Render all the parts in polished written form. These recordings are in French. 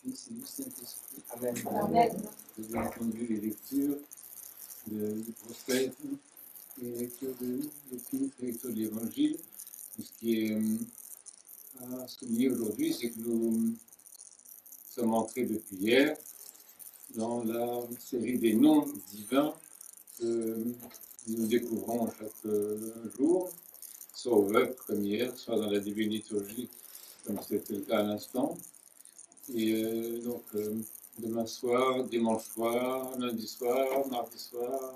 Fils et du Saint-Esprit. Amen. Amen. Vous avez entendu les lectures du prophète et les lectures de l'Épître, les lectures de l'Évangile. Ce qui est à souligner aujourd'hui, c'est que nous sommes entrés depuis hier dans la série des noms divins que nous découvrons chaque jour, soit au vœu comme hier, soit dans la divine liturgie, comme c'était le cas à l'instant. Et donc, demain soir, dimanche soir, lundi soir, mardi soir,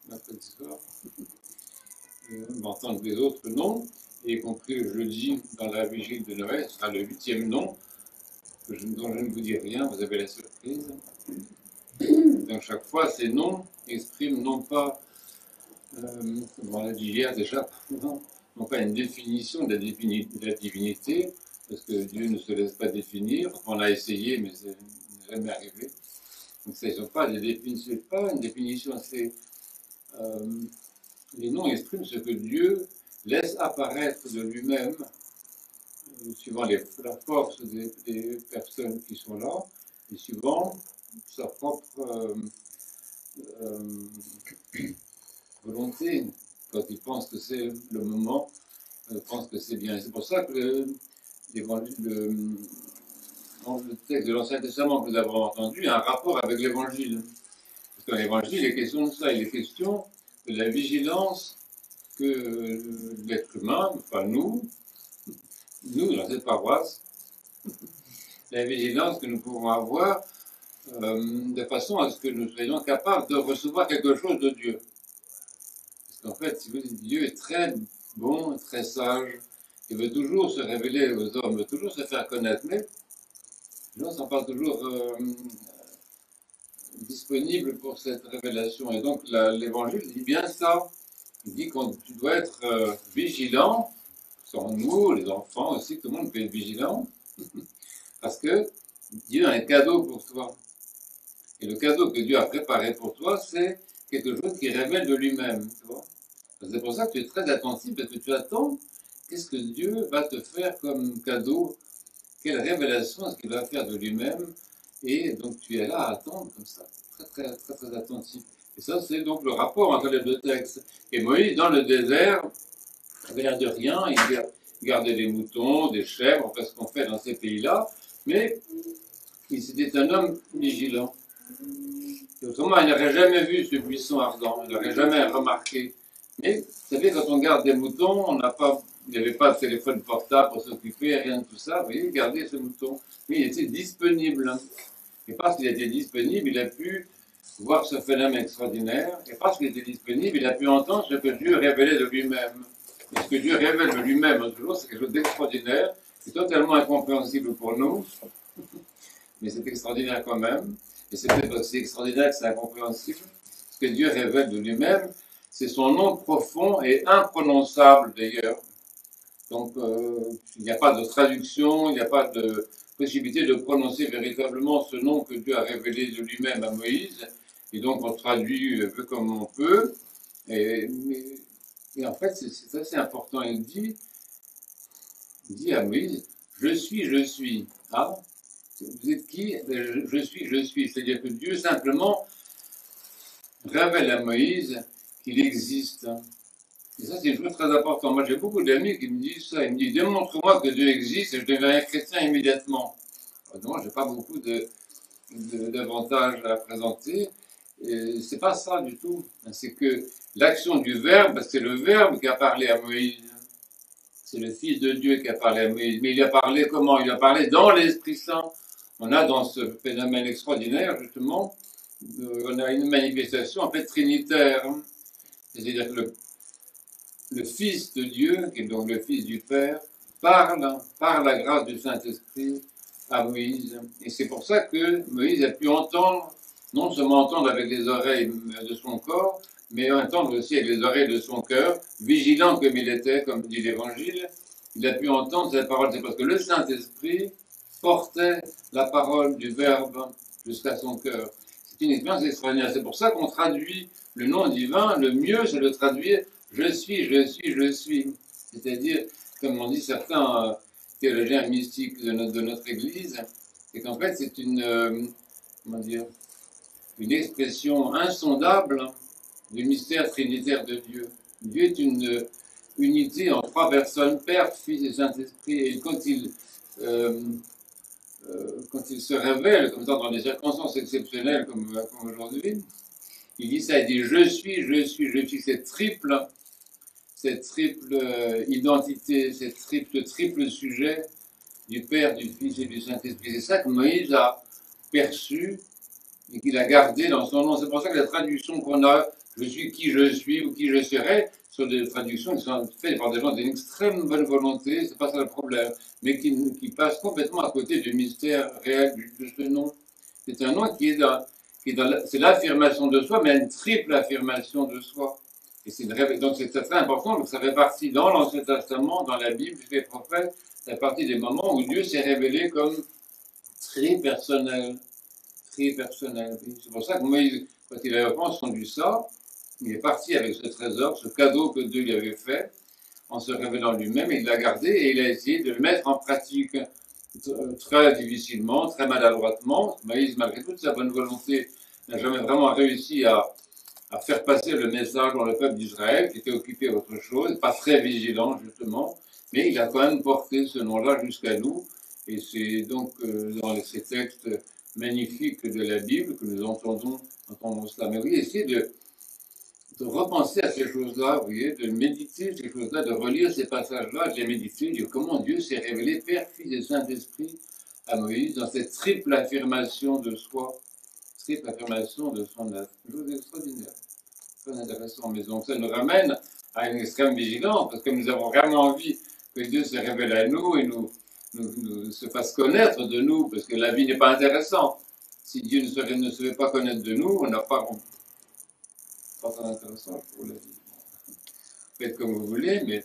mercredi soir, on va entendre les autres noms, y compris le jeudi dans la vigile de Noël, ce sera le 8e nom, dont je ne vous dis rien, vous avez la surprise. Donc chaque fois, ces noms expriment non pas, comme on l'a dit hier déjà, non pas une définition de la divinité, parce que Dieu ne se laisse pas définir. On l'a essayé, mais ça n'est jamais arrivé. Donc ce n'est pas une définition, c'est les noms expriment ce que Dieu laisse apparaître de lui-même, suivant la force des personnes qui sont là, et suivant sa propre volonté, quand il pense que c'est le moment, pense que c'est bien. Et c'est pour ça que le texte de l'Ancien Testament que nous avons entendu a un rapport avec l'Évangile. Parce que dans l'Évangile, il est question de ça, il est question de la vigilance que l'être humain, enfin nous, dans cette paroisse, la vigilance que nous pouvons avoir de façon à ce que nous soyons capables de recevoir quelque chose de Dieu. Parce qu'en fait, si vous dites, Dieu est très bon, très sage, il veut toujours se révéler aux hommes, il veut toujours se faire connaître, mais les gens ne sont pas toujours disponibles pour cette révélation. Et donc l'Évangile dit bien ça. Il dit que tu dois être vigilant, sans nous, les enfants aussi, tout le monde peut être vigilant, parce que Dieu a un cadeau pour toi. Et le cadeau que Dieu a préparé pour toi, c'est quelque chose qui révèle de lui-même. C'est pour ça que tu es très attentif, parce que tu attends qu'est-ce que Dieu va te faire comme cadeau, quelle révélation est-ce qu'il va faire de lui-même, et donc tu es là à attendre comme ça, très très très très attentif. Et ça, c'est donc le rapport entre les deux textes. Et Moïse, dans le désert, avait l'air de rien, il gardait des moutons, des chèvres, enfin ce qu'on fait dans ces pays-là, mais c'était un homme vigilant. Et autrement, il n'aurait jamais vu ce buisson ardent, il n'aurait jamais remarqué. Mais, vous savez, quand on garde des moutons, il n'y avait pas de téléphone portable pour s'occuper, rien de tout ça. Vous voyez, il gardait ce mouton. Mais il était disponible. Et parce qu'il était disponible, il a pu voir ce phénomène extraordinaire. Et parce qu'il était disponible, il a pu entendre ce que Dieu révélait de lui-même. Et ce que Dieu révèle de lui-même, toujours, c'est quelque chose d'extraordinaire. C'est totalement incompréhensible pour nous. Mais c'est extraordinaire quand même. Et c'est peut-être aussi extraordinaire que c'est incompréhensible. Ce que Dieu révèle de lui-même, c'est son nom profond et imprononçable d'ailleurs. Donc il n'y a pas de traduction, il n'y a pas de possibilité de prononcer véritablement ce nom que Dieu a révélé de lui-même à Moïse. Et donc on traduit un peu comme on peut. Et en fait, c'est assez important. Il dit à Moïse, je suis. Ah, vous êtes qui? Je suis. C'est-à-dire que Dieu simplement révèle à Moïse qu'il existe. Et ça, c'est une chose très importante. Moi, j'ai beaucoup d'amis qui me disent ça. Ils me disent, démontre-moi que Dieu existe et je deviens chrétien immédiatement. Alors, je n'ai pas beaucoup d'avantages à présenter. C'est pas ça du tout. C'est que l'action du Verbe, c'est le Verbe qui a parlé à Moïse. C'est le Fils de Dieu qui a parlé à Moïse. Mais il a parlé comment? Il a parlé dans l'Esprit Saint. On a dans ce phénomène extraordinaire, justement, on a une manifestation en fait trinitaire. C'est-à-dire que le Fils de Dieu, qui est donc le Fils du Père, parle par la grâce du Saint-Esprit à Moïse. Et c'est pour ça que Moïse a pu entendre, non seulement entendre avec les oreilles de son corps, mais entendre aussi avec les oreilles de son cœur, vigilant comme il était, comme dit l'Évangile, il a pu entendre cette parole. C'est parce que le Saint-Esprit portait la parole du Verbe jusqu'à son cœur. C'est une expérience extraordinaire. C'est pour ça qu'on traduit le nom divin, le mieux c'est de traduire je suis. C'est-à-dire, comme on dit certains théologiens mystiques de notre Église, c'est qu'en fait, c'est comment dire, une expression insondable du mystère trinitaire de Dieu. Dieu est une unité en trois personnes, Père, Fils et Saint-Esprit, et quand il se révèle, comme ça, dans des circonstances exceptionnelles comme aujourd'hui, il dit ça, il dit je suis, cette triple identité, ce triple sujet du Père, du Fils et du Saint-Esprit. C'est ça que Moïse a perçu et qu'il a gardé dans son nom. C'est pour ça que la traduction qu'on a, je suis qui je suis ou qui je serai, sont des traductions qui sont faites par des gens d'une extrême bonne volonté, c'est pas ça le problème, mais qui passent complètement à côté du mystère réel de ce nom. C'est un nom qui est c'est l'affirmation de soi, mais une triple affirmation de soi. Et donc c'est très important, donc ça fait partie dans l'Ancien Testament, dans la Bible, chez les prophètes, ça fait partie des moments où Dieu s'est révélé comme très personnel. Très personnel. C'est pour ça que Moïse, quand il avait entendu ça, il est parti avec ce trésor, ce cadeau que Dieu lui avait fait, en se révélant lui-même, il l'a gardé et il a essayé de le mettre en pratique très difficilement, très maladroitement. Moïse, malgré toute sa bonne volonté, n'a jamais vraiment réussi à faire passer le message dans le peuple d'Israël, qui était occupé à autre chose, pas très vigilant justement, mais il a quand même porté ce nom-là jusqu'à nous, et c'est donc dans ces textes magnifiques de la Bible que nous entendons cela. Mais oui, essayez de repenser à ces choses-là, vous voyez, de méditer ces choses-là, de relire ces passages-là, de les méditer, de comment Dieu s'est révélé, Père, Fils et Saint-Esprit, à Moïse, dans cette triple affirmation de soi, triple affirmation de son œuvre. Quelque chose d'extraordinaire, très intéressant. Mais donc ça nous ramène à une extrême vigilance, parce que nous avons vraiment envie que Dieu se révèle à nous et nous se fasse connaître de nous, parce que la vie n'est pas intéressante. Si Dieu ne se fait pas connaître de nous, on n'a pas très intéressant pour la vie. Faites comme vous voulez, mais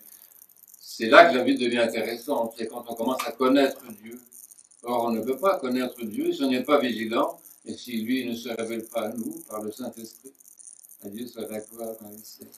c'est là que la vie devient intéressante, c'est quand on commence à connaître Dieu. Or, on ne peut pas connaître Dieu si on n'est pas vigilant, et si lui ne se révèle pas à nous par le Saint-Esprit. À Dieu soit la gloire dans les siècles.